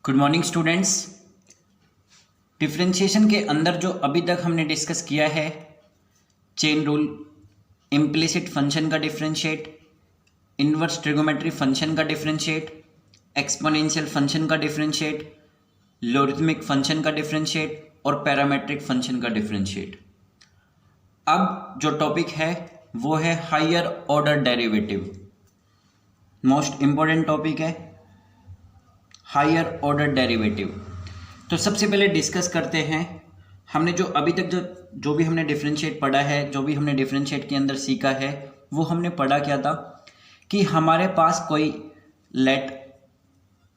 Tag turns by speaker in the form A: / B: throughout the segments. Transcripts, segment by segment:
A: Good morning students. Differentiation के अंदर जो अभी तक हमने डिस्कस किया है, चेन रूल, इम्प्लिसिट फंक्शन का डिफरेंशिएट, इनवर्स ट्रिगोमेट्री फंक्शन का डिफरेंशिएट, एक्सपोनेंशियल फंक्शन का डिफरेंशिएट, लॉगरिथमिक फंक्शन का डिफरेंशिएट और पैरामेट्रिक फंक्शन का डिफरेंशिएट। अब जो टॉपिक है वो है higher order derivative. Most important topic है हायर ऑर्डर डेरिवेटिव। तो सबसे पहले डिस्कस करते हैं, हमने जो अभी तक जो भी हमने डिफरेंशिएट पढ़ा है, जो भी हमने डिफरेंशिएट के अंदर सीखा है, वो हमने पढ़ा क्या था कि हमारे पास कोई लेट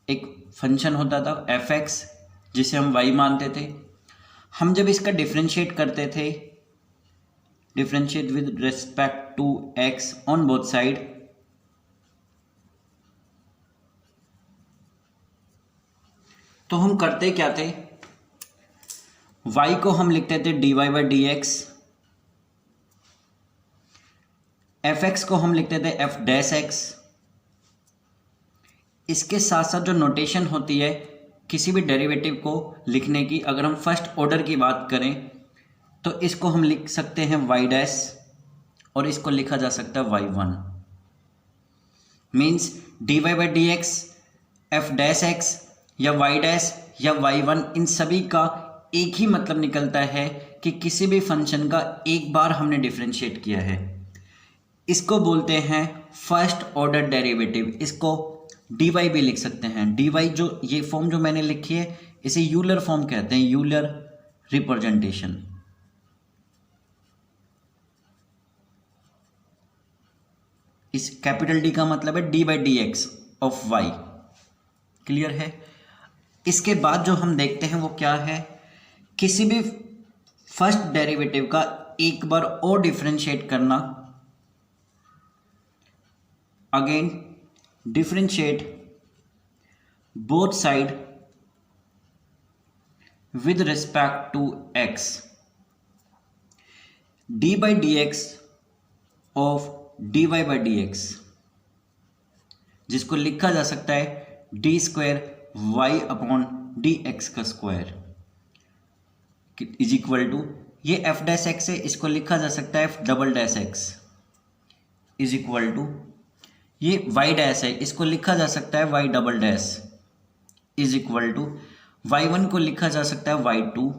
A: एक फंक्शन होता था एफ एक्स, जिसे हम वाई मानते थे। हम जब इसका डिफरेंशिएट करते थे, differentiate with respect to x on both side, तो हम करते क्या थे, y को हम लिखते थे dy by d x, F x को हम लिखते थे एफ डैश एक्स। इसके साथ साथ जो नोटेशन होती है किसी भी डेरिवेटिव को लिखने की, अगर हम फर्स्ट ऑर्डर की बात करें तो इसको हम लिख सकते हैं y डैश और इसको लिखा जा सकता है y1। Means dy by d x, F dash x या y डैश या y1, इन सभी का एक ही मतलब निकलता है कि किसी भी फंक्शन का एक बार हमने डिफरेंशिएट किया है। इसको बोलते हैं फर्स्ट ऑर्डर डेरिवेटिव। इसको dy भी लिख सकते हैं। dy जो ये फॉर्म जो मैंने लिखी है, इसे यूलर फॉर्म कहते हैं, यूलर रिप्रेजेंटेशन। इस कैपिटल डी का मतलब है d by d x of y. Clear है। इसके बाद जो हम देखते हैं वो क्या है, किसी भी फर्स्ट डेरिवेटिव का एक बार और डिफरेंशिएट करना। Again differentiate both side with respect to x, d by d x of d y by d x, जिसको लिखा जा सकता है d square y upon d x का स्क्वायर इज इक्वल टू, ये एफ डैश एक्स है, इसको लिखा जा सकता है f double dash x is equal to, ये वाई डैश है, इसको लिखा जा सकता है y double dash is equal to, Y one को लिखा जा सकता है y two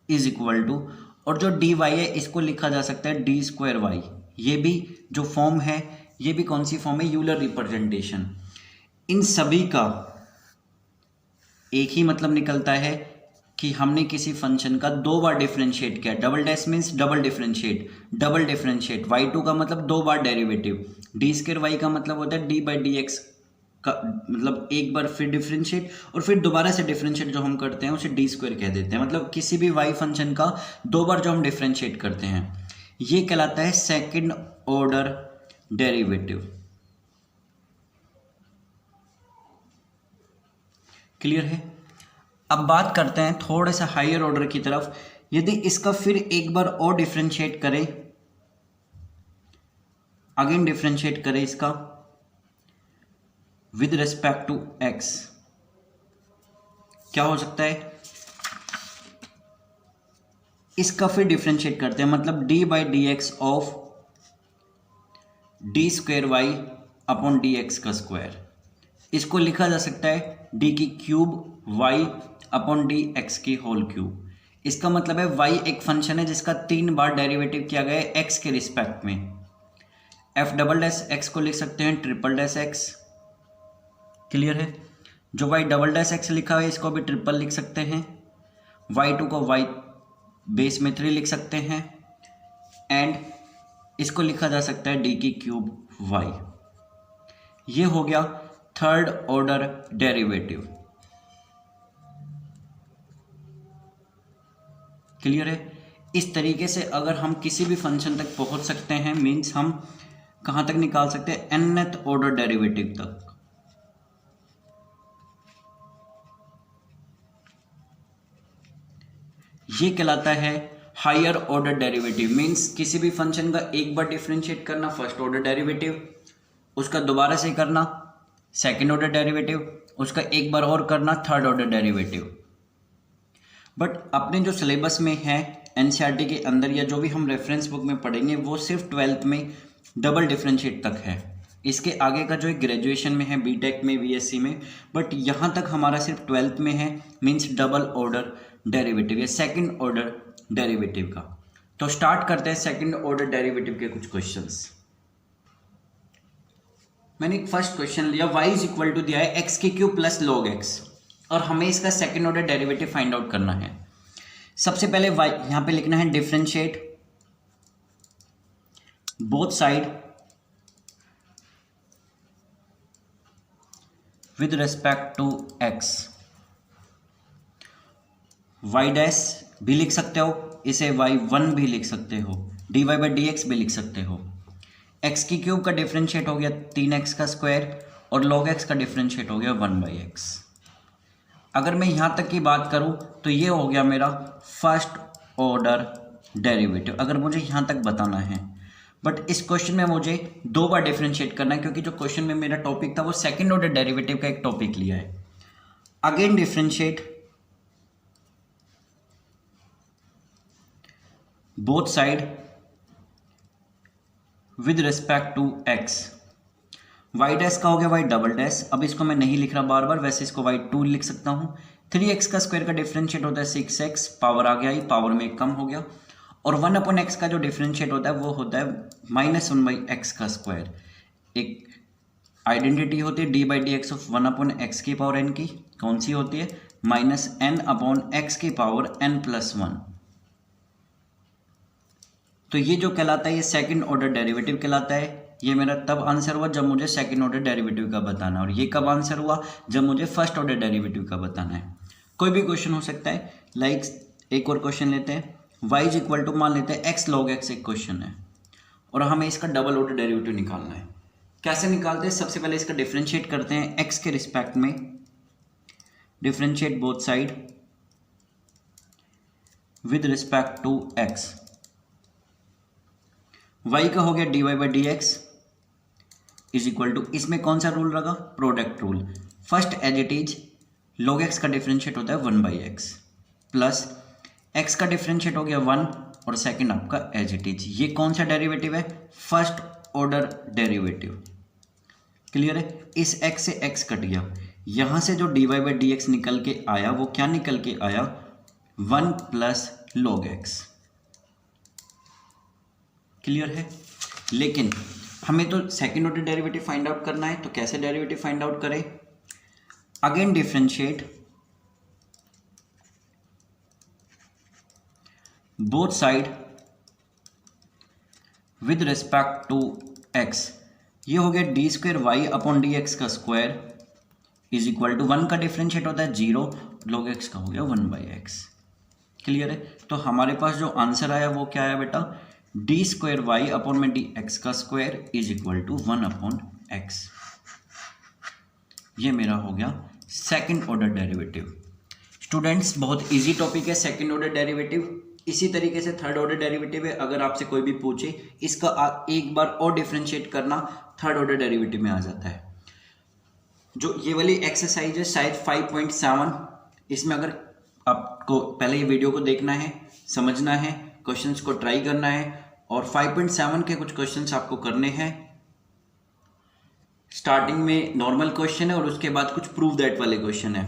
A: is equal to, और जो डी वाई है इसको लिखा जा सकता है डी स्क्वायर वाई। ये भी जो फॉर्म है, ये भी कौन सी फॉर्म है, यूलर रिप्रेजेंटेशन। इन सभी का एक ही मतलब निकलता है कि हमने किसी फंक्शन का दो बार डिफरेंशिएट किया। Double dash means double differentiate, double differentiate. y2 का मतलब दो बार डेरिवेटिव, डी स्क्वायर वाई का मतलब होता है डी बाई डी एक्स का मतलब एक बार फिर डिफरेंशिएट, और फिर दोबारा से डिफरेंशिएट जो हम करते हैं उसे डी स्क्वायर कह देते हैं। मतलब किसी भी y फंक्शन का दो बार जो हम डिफरेंशिएट करते हैं, ये कहलाता है सेकेंड ऑर्डर डेरिवेटिव। क्लियर है। अब बात करते हैं थोड़े सा हायर ऑर्डर की तरफ। यदि इसका फिर एक बार और डिफरेंशिएट करें, अगेन डिफरेंशिएट करें इसका विद रिस्पेक्ट टू एक्स, क्या हो सकता है, इसका फिर डिफरेंशिएट करते हैं, मतलब d by d x of d square y upon d x का स्क्वायर। इसको लिखा जा सकता है डी की cube y upon d x की होल क्यूब। इसका मतलब है वाई एक फंक्शन है जिसका तीन बार डेरिवेटिव किया गया है एक्स के रिस्पेक्ट में। एफ डबल डैश एक्स को लिख सकते हैं ट्रिपल डैश एक्स। क्लियर है। जो वाई डबल डैश एक्स लिखा है इसको भी ट्रिपल लिख सकते हैं। वाई टू को वाई बेस में 3 लिख सकते हैं, एंड इसको लिखा जा सकता है डी की क्यूब वाई। ये हो गया थर्ड ऑर्डर डेरिवेटिव। क्लियर है। इस तरीके से अगर हम किसी भी फंक्शन तक पहुंच सकते हैं, मीन्स हम कहां तक निकाल सकते हैं, nth ऑर्डर डेरिवेटिव तक। ये कहलाता है हायर ऑर्डर डेरिवेटिव। मीन्स किसी भी फंक्शन का एक बार डिफरेंशिएट करना फर्स्ट ऑर्डर डेरिवेटिव, उसका दोबारा से करना सेकेंड ऑर्डर डेरिवेटिव, उसका एक बार और करना थर्ड ऑर्डर डेरिवेटिव। बट अपने जो सिलेबस में है एनसीईआरटी के अंदर या जो भी हम रेफरेंस बुक में पढ़ेंगे वो सिर्फ 12th में डबल डिफरेंशिएट तक है। इसके आगे का जो एक ग्रेजुएशन में है, बीटेक में, बीएससी में, बट यहाँ तक हमारा सिर्फ 12th में है, मीन्स डबल ऑर्डर डेरिवेटिव या सेकंड ऑर्डर डेरिवेटिव का। तो स्टार्ट करते हैं सेकंड ऑर्डर डेरिवेटिव के कुछ क्वेश्चंस। मैंने एक फर्स्ट क्वेश्चन लिया, y इज इक्वल टू दिया है एक्स की क्यूब प्लस लॉग एक्स और हमें इसका second order derivative find out करना है। सबसे पहले y यहां पे लिखना है differentiate both side with respect to x। y dash भी लिख सकते हो, इसे y1 भी लिख सकते हो, dy बाई डी एक्स भी लिख सकते हो। x की क्यूब का डिफरेंशिएट हो गया 3x का स्क्वायर और log x का डिफरेंशिएट हो गया 1/x। अगर मैं यहाँ तक की बात करूँ तो ये हो गया मेरा फर्स्ट ऑर्डर डेरिवेटिव, अगर मुझे यहाँ तक बताना है। बट इस क्वेश्चन में मुझे 2 बार डिफरेंशिएट करना है क्योंकि जो क्वेश्चन में मेरा टॉपिक था वो सेकंड ऑर्डर डेरिवेटिव का एक टॉपिक लिया है। Again differentiate both side with respect to x। y dash का हो गया y डबल डैश, अब इसको मैं नहीं लिख रहा बार बार, वैसे इसको y2 लिख सकता हूँ। 3x का स्क्वायर का डिफरेंशिएट होता है 6x, पावर आ गया ही, पावर में कम हो गया। और 1/x का जो डिफरेंशिएट होता है वो होता है -1/x का स्क्वायर। एक आइडेंटिटी होती है d by d x of 1/x की पावर n की, कौन सी होती है? -n/x की पावर n+1। तो ये जो कहलाता है ये सेकंड ऑर्डर डेरिवेटिव कहलाता है। ये मेरा तब आंसर हुआ जब मुझे सेकंड ऑर्डर डेरिवेटिव का बताना है, और ये कब आंसर हुआ जब मुझे फर्स्ट ऑर्डर डेरिवेटिव का बताना है। कोई भी क्वेश्चन हो सकता है। लाइक एक और क्वेश्चन लेते हैं, y इज इक्वल टू मान लेते हैं x log x एक क्वेश्चन है और हमें इसका डबल ऑर्डर डेरिवेटिव निकालना है। कैसे निकालते हैं? सबसे पहले इसका डिफरेंशिएट करते हैं x के रिस्पेक्ट में, differentiate both side with respect to x। y का हो गया dy by d x is equal to, इसमें कौन सा रूल लगा? Product rule. First as it is log x का डिफरेंशिएट होता है 1/x प्लस x का डिफरेंशिएट हो गया 1 और सेकंड आपका एज इट इज। ये कौन सा डेरिवेटिव है? First order derivative. क्लियर है? इस x से x कट गया, यहां से जो dy बाई डी एक्स निकल के आया वो क्या निकल के आया? 1 प्लस log x। क्लियर है? लेकिन हमें तो second order derivative find out करना है, तो कैसे डेरिवेटिव फाइंड आउट करें? Again differentiate both side with respect to x। ये हो गया d square y upon d x का स्क्वायर इज इक्वल टू 1 का डिफरेंशिएट होता है 0, log x का हो गया 1/x। क्लियर है? तो हमारे पास जो आंसर आया वो क्या आया बेटा? डी स्क्वायर वाई अपॉन में डी एक्स का square is equal to 1/x। ये मेरा हो गया सेकंड ऑर्डर डेरिवेटिव। स्टूडेंट्स बहुत इजी टॉपिक है सेकंड ऑर्डर डेरिवेटिव। इसी तरीके से थर्ड ऑर्डर डेरिवेटिव है, अगर आपसे कोई भी पूछे इसका एक बार और डिफरेंशिएट करना थर्ड ऑर्डर डेरिवेटिव में आ जाता है। जो ये वाली एक्सरसाइज है शायद 5.7, इसमें अगर आपको पहले ये वीडियो को देखना है, समझना है, क्वेश्चंस को ट्राई करना है और 5.7 के कुछ क्वेश्चंस आपको करने हैं। स्टार्टिंग में नॉर्मल क्वेश्चन है और उसके बाद कुछ प्रूव दैट वाले क्वेश्चन है,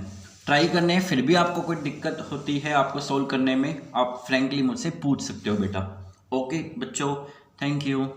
A: ट्राई करने हैं। फिर भी आपको कोई दिक्कत होती है आपको सोल्व करने में, आप फ्रैंकली मुझसे पूछ सकते हो बेटा। ओके बच्चों, थैंक यू।